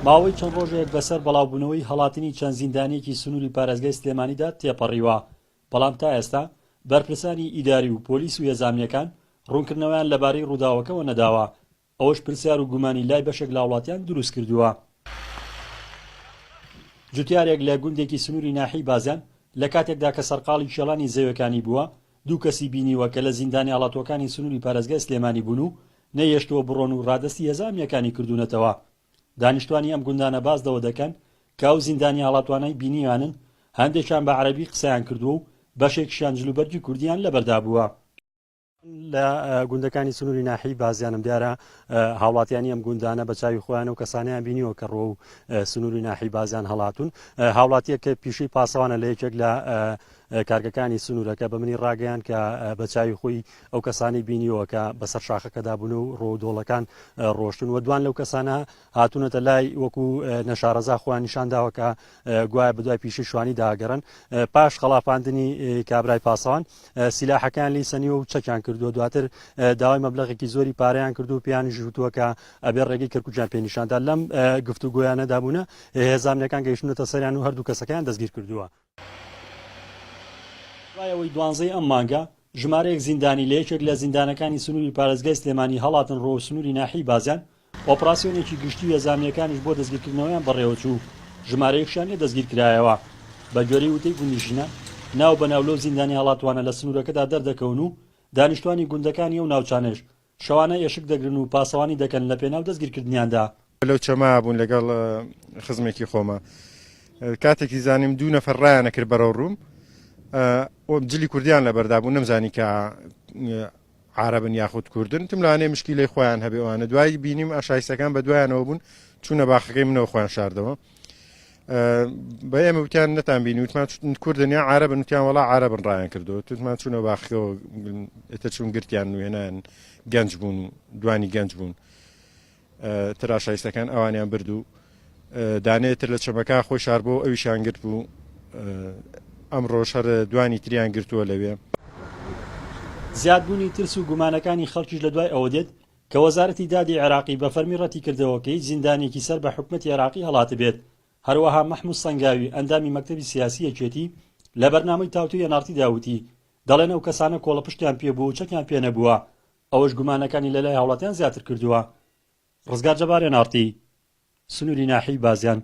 ماوەی چەند ڕۆژێک بەسەر بەڵاوبوونەوەی هەڵاتنی چەند زیندانیەکی سنووری پارێزگای سلێمانیدا تێپەڕیوە، بەڵام تا ئێستا بەرپرسانی ئیداری و پۆلیس و هێزانیەکان ڕوونکردنەوەیان لەبارەی ڕووداوەکەوە نەداوە، ئەوەش پرسیار و گومانی لای بەشێک لە وڵاتیان دروست کردووە. جوتیارێک لە گوندێکی سنووری ناحیی بازیان لە کاتێکدا کە سەرقاڵی شێڵانی زەویەکانی بووە، دوو کەسی بینیوە کە لە زیندانی هەڵاتوەکانی سنووری پارێزگای سلێمانی بوون و نەیەشتەوە بڕۆن و ڕادستی هێزانیەکانی کردوونەتەوە. دانیشتوانی ئەم گوندانە باسدەوە دەکەن کە ئەو زیندانی هەڵاتوانەی بینیوانن هەندێکیان بە عەرەبی قسەیان کردووە و بەشێکیشیان جلوبەرگی کوردیان لەبەردا بووە. لە گوندەکانی سنووری ناحیی بازیانم دیارە هاوڵاتیانی ئەم گوندانە بە چاوی خۆیان و کەسانیان بینیوە کە ڕۆ و سنووری ناحیی بازیان هەڵاتون. هاوڵاتیە کە پیشەی پاسەوانە لە یەکێک لە کارگەکانی سنوورەکە بە منی ڕاگەیان کە بە چاوی خۆی ئەو کەسانی بینیوە کە بەسەر شاخەکەدا بوون و ڕۆدۆڵەکان ڕۆشتون و دوان لەو کەسانە هاتوونەتە لای وەکو نەشارەزا خۆیان نیشانداوە کە گوایە بەدوای پیشەی شوانی داگەڕن. پاش خەڵاپاندنی کابرای پاسەوان سیلاحەکان لی سەنیوە و چەکیان کردووە، دواتر داوای مەبلەغێکی زۆری پارەیان کردو و پیانی ژوتووە کە ئەبێ ڕێگەی کەرکووجیان پێنیشاندا. لەم گفتوگۆیانەدا بوونە هێزانیەکان گەیشتونەتە سەریان و هەردوو کەسەکەیان دەستگیر کردووە. دوایەوەی 12 ئەم مانگە ژمارەیەک زیندانی لە یەکێک لە زیندانەکانی سنووری پارێزگای سلێمانی هەڵاتن ڕۆ و سنووری ناحیی بازیان ئۆپراسیۆنێکی گشتی و هێزانیەکانیش بۆ دەستگیرکردنەوەیان بەڕێوەچوو، ژمارەیەکشیان لێ دەستگیر کرایەوە. بە گوێرەی وتەی گوندیژنە ناو بەناو لەو زیندانی هەڵاتوانە لە سنوورەکەدا دەردەکەون و دانیشتوانی گوندەکانی ئەو ناوچانەش شەوانە ئێشک دەگرن و پاسەوانی دەکەن لە پێناو دەستگیرکردنیاندا. لەو چەما بوون لەگەڵ خزمێکی خۆمە، کاتێکی زانیم دوو نەفەر ڕایانە کرد بەرەو ڕووم، جلی کوردیان لەبەردابوو، نەمزانی کە عربن یاخود کوردن، تم لەوانەیە مشکیلەی خۆیان هەبێ ئەوانە. دوای بینیم ئاشایستەکان بە دوایانەوە بوون، چوونە باخەکەی منەوە خۆیان شاردەوە. بە ئێمە وتیان نەتان بینی، وتمان کوردن یا عربن، وتیان وەڵا عربن ڕایان کردەوە، توتمان چوونە باخەکەەوە ئێتە چوون گرتیان و هێنان گەنج بوون، دوانی گەنج بوون. تر ئاشایستەکان ئەوانیان برد و دانێتر لە چەمەکە خۆی شار بۆ ئەویشان گرت بوو. ئەمڕۆ شەر دوانی تریان گرتووە لەوێ. زیادبوونی ترس و گومانەکانی خەڵکیش لە دوای ئەوە دێت کە وەزارەتی دادی عێراقی بە فەرمی ڕەتی کردەوە کە هیچ زیندانێکی سەر بە حکومەتی عێراقی هەڵاتە بێت. هەروەها مەحموود سەنگاوی ئەندامی مەکتەبی سیاسی یەکێتی لە بەرنامەی تاوتوی ئەنارتی داوتی دەڵێن ئەو کەسانە کۆڵە پشتیان پێبووە و چەکیان پێ نەبووە، ئەوەش گومانەکانی لەلای هاوڵاتیان زیاتر کردووە. ڕزگار جەبار ئەنارتی، سنووری ناحیی بازیان.